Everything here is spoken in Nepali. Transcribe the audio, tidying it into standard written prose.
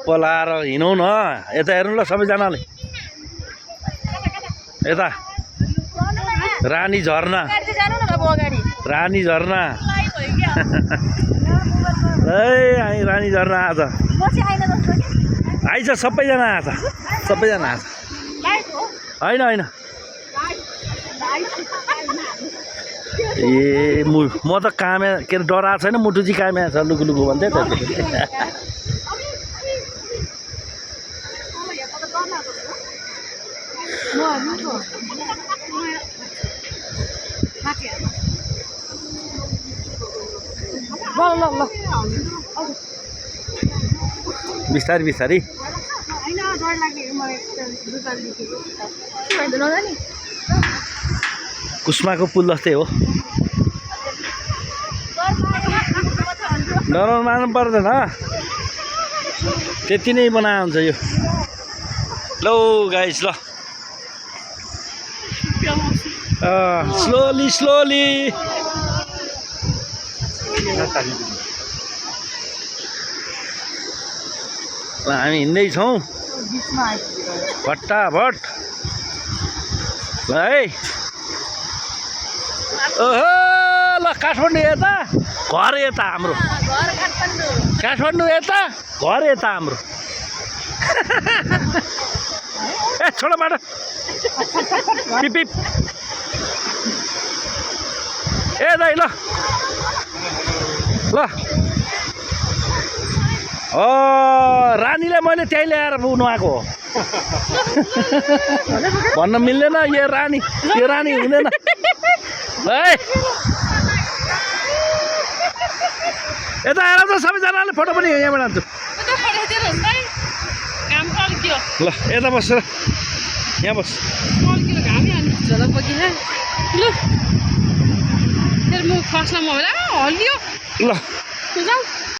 पलाएर हिँडौँ न यता हेर्नु ल सबैजनाले यता रानी झरना रानी झरना है रानी झरना आज आइज सबैजना आज सबैजना आज होइन होइन ए म त कामे के अरे डराएको छैन मुटुजी कामे छ लुकु लुकु भन्दै त बिस्तारी बिस्तारी कुस्माको पुल जस्तै हो डराउनु मान्नु पर्दैन त्यति नै बनाएको हुन्छ यो लो गाइस ल स्लोली स्लोली हामी हिँड्दैछौँ फटाफट ल है ओहो ल काठमाडौँ यता घर यता हाम्रो काठमाडौँ यता घर यता हाम्रो ए छोडो बाटो पिप पिप ए दाइ ल ल रानीले मैले त्यही ल्याएर पुग्नु आएको हो भन्न मिल्दैन यो रानी हुँदैन है यता आएर त सबैजनाले फोटो पनि यहाँबाट हान्छु ल यता बसेर यहाँ बस ल